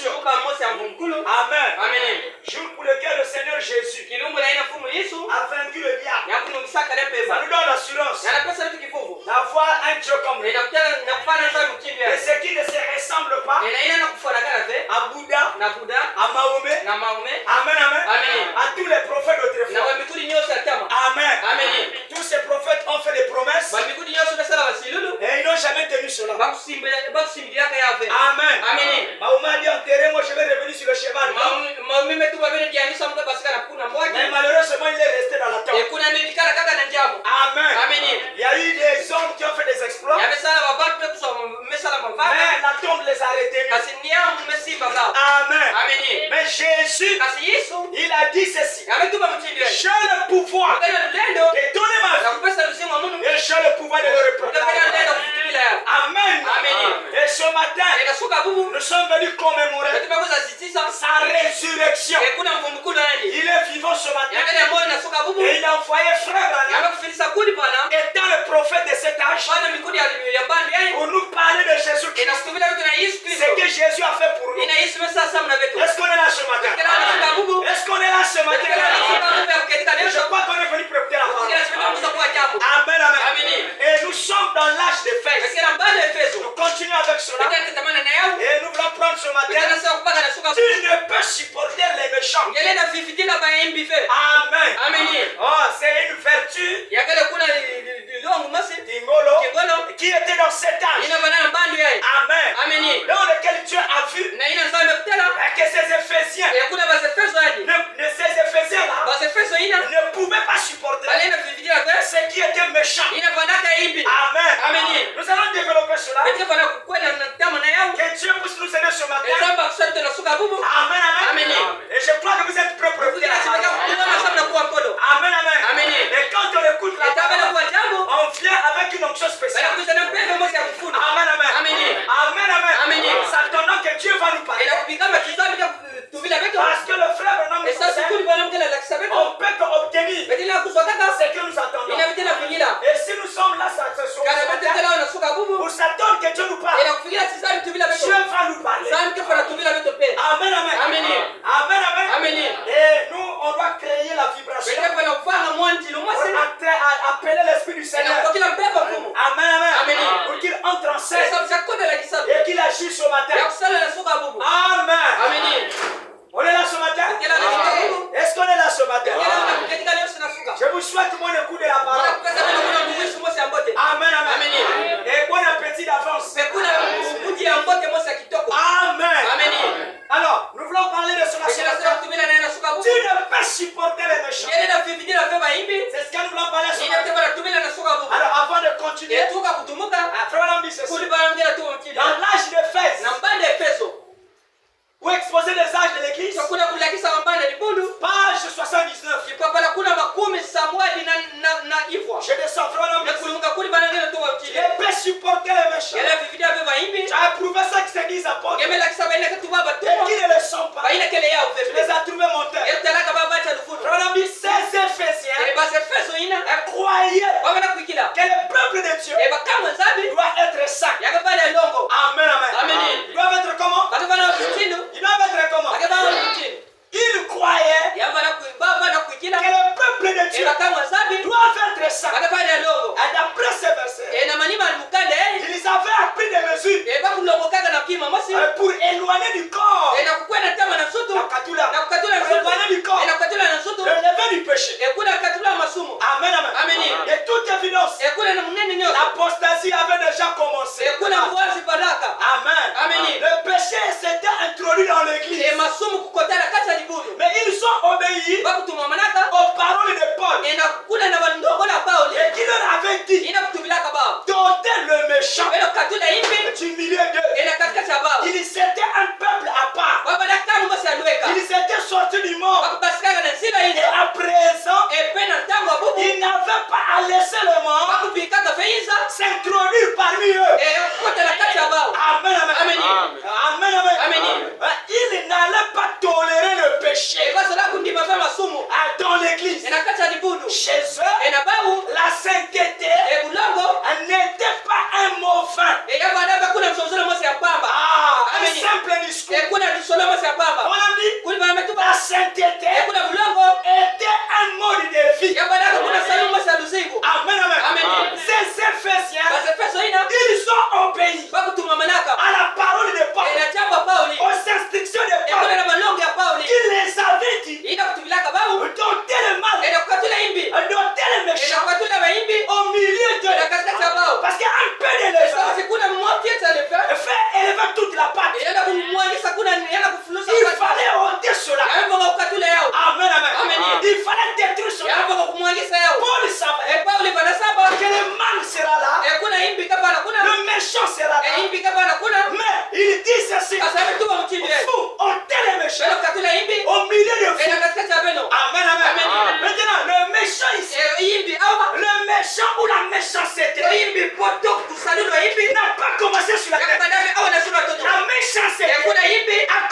l'Ascension. Amen. Jour pour lequel le Seigneur Jésus a vaincu le diable. Ça nous donne l'assurance d'avoir un Dieu comme lui. Et ce qui ne se ressemble pas à Bouddha, à Mahomet, amen, à tous les prophètes d'autrefois. Amen. Tous ces prophètes ont fait des promesses et ils n'ont jamais tenu cela. Amen. Mahomet a dit enterrez-moi, je vais revenir sur le cheval. Mais malheureusement, il est resté dans la tombe. Amen. Il y a eu des hommes qui ont fait des exploits. Mais la tombe les a retenus. Amen. Mais Jésus, il a dit ceci. J'ai le pouvoir de donner ma vie. Et j'ai le pouvoir de le reprendre. Amen. Et ce matin, nous sommes venus commémorer sa résurrection. Il est vivant ce matin. Et il a envoyé frère étant le prophète de cet âge pour nous parler de Jésus-Christ. Ce que Jésus a fait pour nous. Est-ce qu'on est là ce matin? Est-ce qu'on est là ce matin? Je crois qu'on est venu préparer la parole. Amen. Et nous sommes dans l'âge de Éphèse. Nous continuons avec cela. Et nous voulons prendre ce matin. Tu ne peux supporter les méchants. Amen. Oh, c'est une vertu qui était dans cet âge. Amen. Dans lequel Dieu a vu que ces Éphésiens, ces Éphésiens-là, ne pouvaient pas supporter ce qui était méchant. Amen. Nous allons développer cela. Que Dieu puisse nous aider ce matin. Amen. Et je crois que vous êtes prêts pour écouter la parole. Amen. Et quand on écoute la parole, on vient avec une onction spéciale. Amen. S'attendant que Dieu va nous parler. Parce que le frère non on peut obtenir ce que nous attendons. Et si nous sommes là pour s'attendre que Dieu nous parle, Dieu va nous parler. Amen. Et nous, on doit créer la vibration pour appeler l'Esprit du Seigneur. Amen. Pour qu'il entre en scène et qu'il agisse ce matin. Amen. On est là ce matin? Est-ce qu'on est là ce matin? Je vous souhaite mon écoute de la parole. Amen. Et bon appétit d'avance. Amen. Alors, nous voulons parler de cela. Tu ne peux supporter les méchants. C'est ce que nous voulons parler ce matin. Alors, avant de continuer, frère, dit ceci. Dans l'âge d'Éphèse, où exposer les âges de l'église, page 79. Je descends, frère, je peux supporter les méchants. Tu as éprouvé ça que ces 10 apôtres. Et qui ne le sont pas. Tu les as trouvés menteurs. Frère, ces Éphésiens croyaient que le peuple de Dieu doit être saint. Amen. Ils doivent être comment? Ils doivent être comment? Ils croyaient que le peuple de Dieu doit être saint. Et d'après ce verset, ils avaient appris des mesures pour éloigner du corps le levain du péché. Amen. De toute évidence, l'apostasie avait déjà commencé. Amen. Le péché s'était introduit dans l'église. Mais ils ont obéi aux paroles de Paul. Et qui leur avait dit d'ôter le méchant du milieu d'eux. Ils étaient un peuple à part. Ils étaient sortis du monde. Et à présent, ils n'avaient pas à laisser le monde s'introduire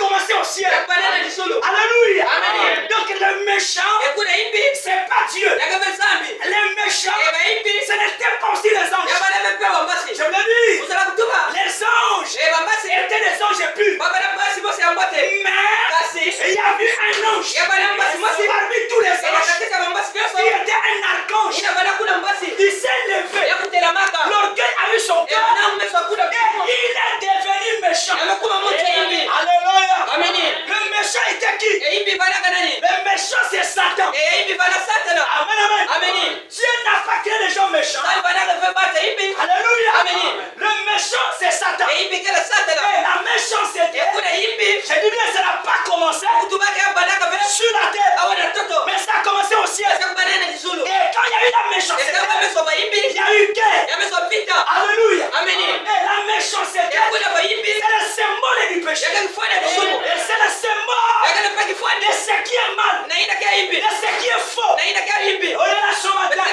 commencé au ciel. Yakubanana disulu. Alléluia. Amen. Donc le méchant, Ekuna imbi. c'est pas Dieu. Yakabe zambi. Les méchants, Eba imbi. ce n'était pas aussi les anges. Yabana bepe wambasi. Je vous l'ai dit, Usala kutuba. les anges Eba mbasi. étaient des anges purs. Babana mbasi bosi ambote. Mais Kasi. il y a eu un ange Yabana mbasi mbasi. parmi tous les Eba anges katika mbasi qui byoso. était un archange. Ina bana kuna mbasi. Il s'est levé. Yakutela maka. L'orgueil a eu son cœur. Eba na mmeso kuna Et kumo. il est devenu méchant. Yamekuwa mtu imbi. Alléluia. Amen. Le méchant était qui? Imbi bana kanani. Le méchant c'est Satan. Imbi bana satana. Amen, amen. Amen. Dieu n'a pas créé les gens méchants. Sai bana ka bata imbi. Alléluia. Amen. Le méchant c'est Satan. Imbi kala satana. Et la méchanceté, Yakuna imbi. je dis bien, ça n'a pas commencé Kutubaka bana ka bana. sur la terre, Awana toto. mais ça a commencé au ciel. Yakubana disulu. Et quand il y a eu la méchanceté, Yakaba meso ba imbi. il y a eu guerre. Yameso pita. Alléluia. Amen. Et la méchanceté, Yakuna ba imbi. c'est le symbole du péché. Yakufanya disulu. Et c'est le symbole Yakana paki de fanya. ce qui est mal, Na ina ka imbi. de ce qui est faux. Na ina ka imbi. On est là ce matin.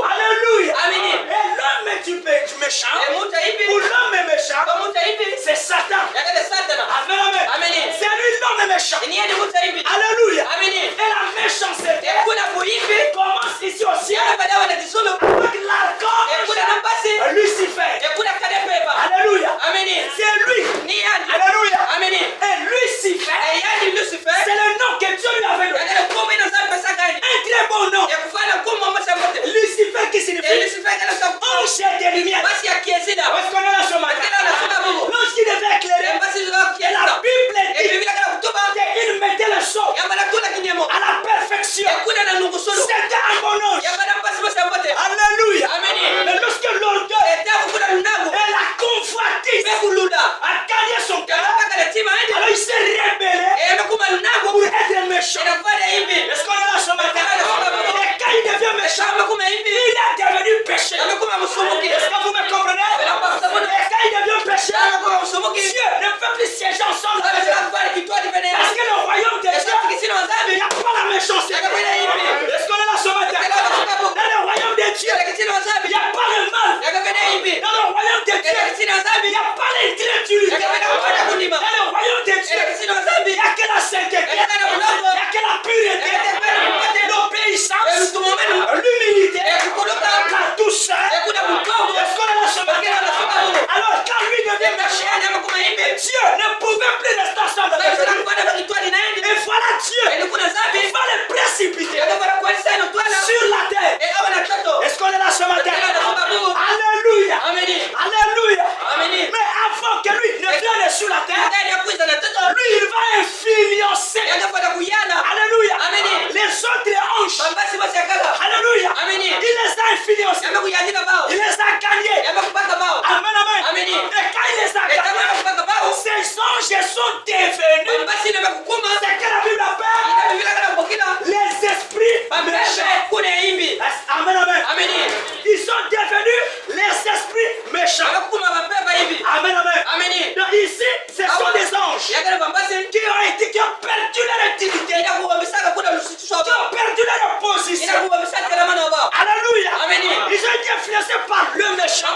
Alléluia. Amen. Et l'homme est du méchant. Emuta imbi. Pour l'homme est méchant, Kamuta imbi. c'est Satan. Yakana satana. Amen, amen. Amen. C'est lui l'homme est méchant. Ni yani muta imbi. Alléluia. Amen. Et la méchanceté Yakuna kuimbi. commence ici au ciel Yana badawa na disulu. avec l'archange Yakuna nambasi. Lucifer. Yakuna kadepepa. Alléluia. Amen. C'est lui. Ni yani. Alléluia. Amen. Et Lucifer, Yani Lucifer. c'est le nom que Dieu lui avait donné. Yakana kumi na zamba sakani. Un très bon nom. Yakufanya kumi mmoja mmoja. Lucifer qui signifie Lucifer kana sa ange de lumière. basi ya kiesida. Où est-ce qu'on est là ce matin? Kila anasema bubu. L'ange qui devait éclairer. Basi zo Et kiesida. la Bible dit Biblia kana kutuba. qu'il mettait le son Yamba na tula kinyemo. à la perfection. Yakuna na nungusulu. C'était un bon ange. Yamba na basi mmoja mmoja. Alléluia. Amen. Mais lorsque l'orgueil Etabu kuna lunago. et la convoitise Bekuluda. a gagné son cœur, Kaka na tima ende. alors il s'est rebellé Mekuma lunago. pour être méchant. Inafanya hivi. Est-ce qu'on est là ce matin? Et quand il devient méchant, Mekuma hivi. il est devenu péché. Mekuma msumuki. Est-ce que vous me comprenez? Et quand il devient péché, Mekuma msumuki. Dieu ne peut plus siéger ensemble Sasa avec eux. tunafanya kitwa dipende. Parce que le royaume de Dieu, Kisino il n'y wazabi. a pas la méchanceté. Est-ce qu'on est là ce matin? Dans le royaume de Dieu, Kisino il wazabi. n'y a pas le mal. Yakapenda hivi. Dans le royaume de Dieu, Kisino il wazabi. n'y a pas l'incrédulité. Yakapenda kwenda Dans kulima. le royaume de Dieu, Kisino il wazabi. n'y a que la sainteté. Il n'y a que la pureté, l'obéissance, l'humilité, la douceur. Est-ce qu'on est là ce matin? Alors quand lui devient méchant, Dieu ne pouvait plus rester ensemble avec lui. Et voilà Dieu, il va le précipiter sur la terre. Est-ce qu'on est là ce matin? Alléluia. Alléluia. Mais avant que lui ne vienne sur la terre, lui il va influencer. Alléluia. Les autres anges. Alléluia. Il les a influencés. Il les a gagnés. Amen, amen. Et quand il les a gagnés, ces anges sont devenus ce que la Bible appelle les esprits méchants. Amen, amen. Ils sont devenus les esprits méchants. Amen, amen. Donc ici, ce sont des anges qui ont perdu leur activité, qui ont perdu leur position. Alléluia. Ils ont été influencés par le méchant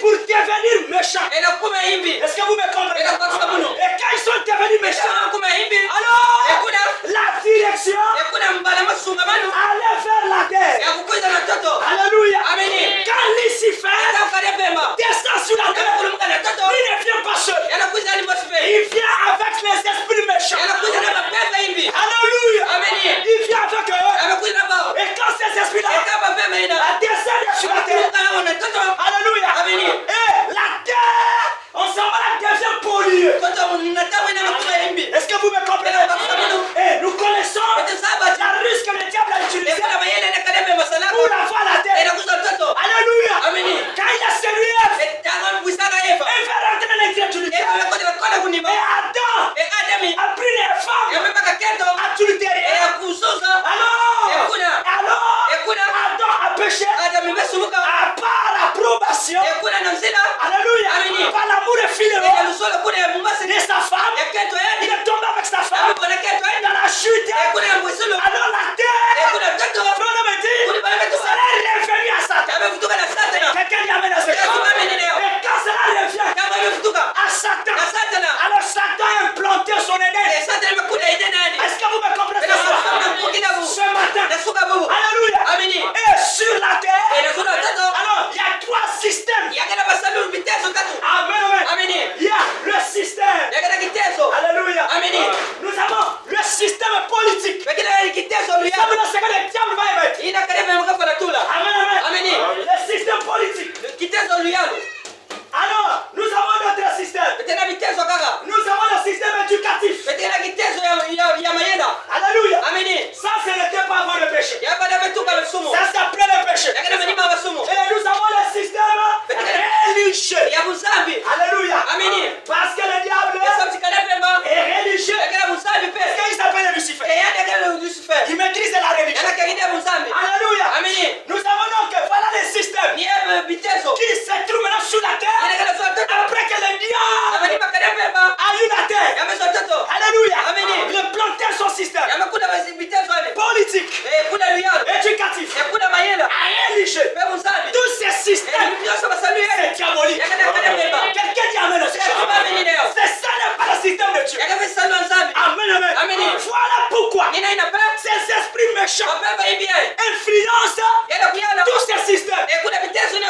pour devenir méchants. Est-ce que vous me comprenez? Et quand ils sont devenus méchants, alors la direction allait vers la terre. Alléluia. Quand Lucifer descend sur la terre, il ne vient pas seul. Il vient avec les esprits méchants. Alléluia. Il vient avec eux. Et quand ces esprits-là descendent sur la terre, alléluia. Et la terre, on s'en va, la devient polluée. Est-ce que vous me comprenez? Et nous connaissons la ruse que le diable a utilisée pour avoir la terre. Alléluia. Quand il a séduit Ève, elle va rentrer dans l'incrédulité. Et Adam a pris les femmes adultérées. Alors, Adam a péché par approbation. Alléluia. Par l'amour effilé de sa femme. Dieu. Amen, amen. Amen. Voilà pourquoi ces esprits méchants influencent tous ces systèmes.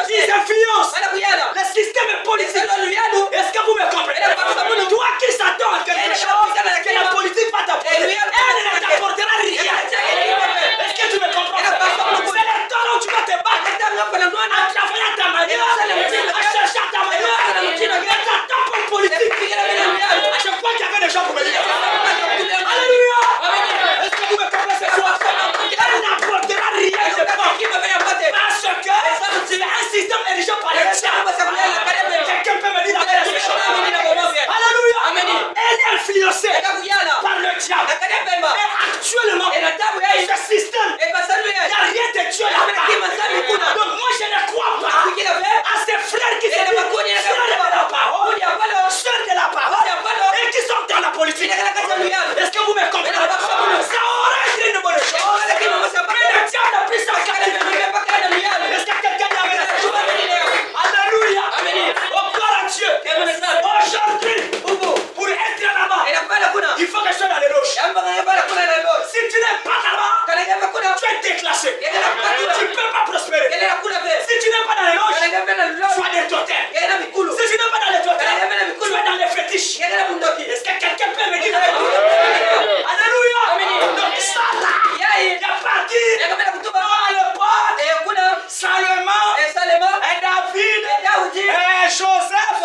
Ils influencent le système politique. Est-ce que vous me comprenez? Toi qui s'attends à quelque chose, que la politique va t'apporter, elle ne t'apportera rien. Est-ce que tu me comprends? C'est le temps où tu vas te battre à travailler à ta manière, à chercher à ta manière, et t'attends pour politique. À chaque fois qu'il y avait des gens pour me dire. Alléluia. Est-ce que vous me comprenez ce soir? Elle n'apportera rien de bon. Parce que c'est un système érigé par les diables. Quelqu'un peut me dire la vérité. Alléluia. Elle est influencée par le diable. Et actuellement, ce système, il n'y a rien de Dieu là-bas. Donc moi je ne crois pas à ces frères qui se disent frères de la parole, sœurs de la parole, et qui sont dans la politique. Est-ce que vous me comprenez? Ça aurait été une bonne chose. Mais le diable a pris sa captivité. Est-ce que quelqu'un dit amen? Alléluia. Encore à Dieu. Aujourd'hui, pour être là-bas, il faut que je sois dans les loges. Si tu n'es pas là-bas, tu es déclassé. Tu ne peux pas prospérer. Si tu n'es pas dans les loges, tu es des totems. Si tu n'es pas dans les totems, tu es dans les fétiches. Est-ce que quelqu'un peut me dire? Alléluia. Donc ça là, il y a parti à l'époque, Salomon et David et Joseph,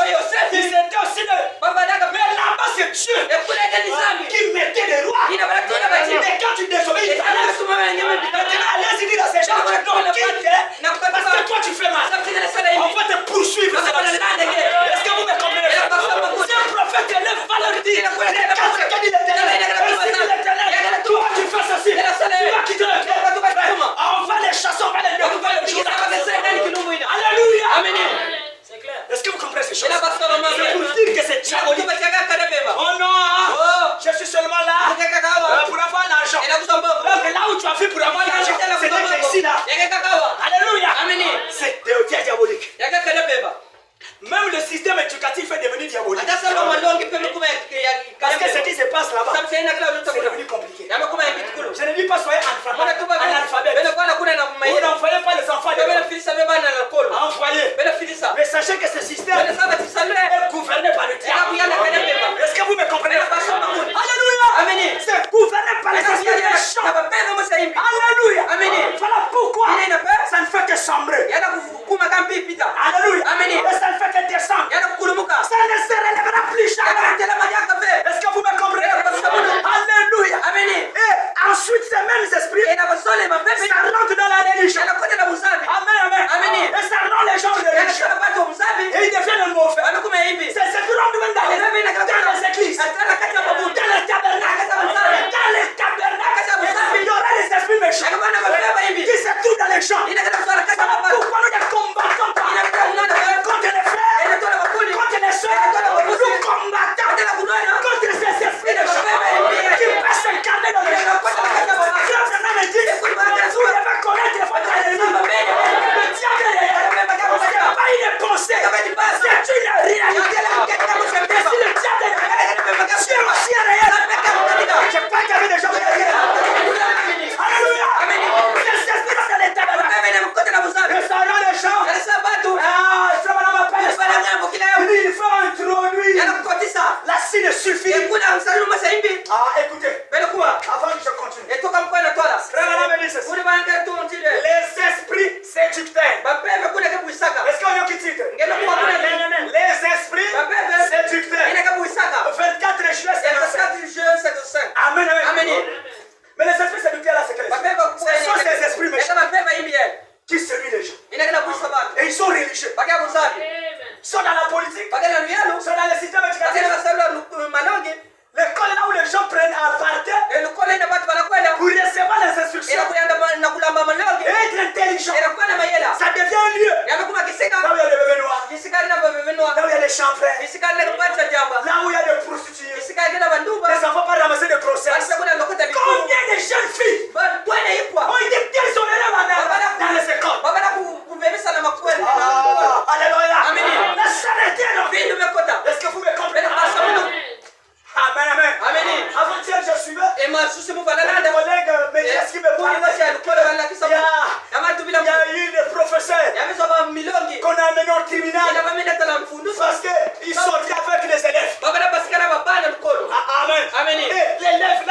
ils étaient aussi de... Mais là-bas c'est Dieu qui mettait les rois. Et quand tu désobéis, il t'enlève. Maintenant, allez-y dire à ces gens, non, quitte, parce que toi tu fais mal. On va te poursuivre. Est-ce que vous me comprenez? Si un prophète élève, va leur dire, regarde ce qu'a dit l'Éternel. Et si l'Éternel, toi tu fais ceci, tu vas quitter le cœur. On va les chasser, on va les découper le jour. Alléluia. Amen. C'est clair. Est-ce que vous comprenez ces choses? C'est pour dire que c'est diabolique. Oh non, je suis seulement là pour avoir l'argent. Donc là où tu as fait pour avoir l'argent, c'était ici là. Alléluia. C'est diabolique. Même le système éducatif est devenu diabolique. Parce que ce qui se passe là-bas, c'est devenu compliqué. Je ne dis pas soyez analphabète. Vous n'envoyez pas les enfants de envoyer. Mais sachez que ce système est gouverné par le diable. Est-ce que vous me comprenez? Alléluia. C'est gouverné par les esprits méchants. Alléluia. Voilà pourquoi ça ne fait que sombrer. Alléluia. Et ça ne fait que descendre. Ça ne se relèvera plus jamais. Est-ce que vous me comprenez? Alléluia. Et ensuite ces mêmes esprits, ça rentre dans la religion. Amen, amen. Et ça rend les gens de religion. Et ils deviennent mauvais. C'est ce qui rentre même dans les églises, dans les tabernacles. Il y aura des esprits méchants qui se trouvent dans les champs. Pourquoi nous ne combattons pas contre les frères, contre les soeurs? Nous combattons contre ces esprits méchants qui peuvent s'incarner dans les champs. Frère dit, vous devez connaître votre ennemi. Le diable est derrière. Ce n'est pas une pensée, c'est une réalité. Et si le diable est derrière, Dieu aussi est derrière. Je pas qu'il y avait des gens derrière. Alléluia. C'est ce qui est dans les tabernacles. Et ça rend les gens. Il faut introduire. La signe suffit. Écoutez. Avant que je continue. Les esprits séducteurs. Est-ce qu'on y a qui titre? Les esprits séducteurs. 24 juillet 55. Amen. terminale. Parce qu'ils sortaient avec les élèves. Amen. Amen. Et l'élève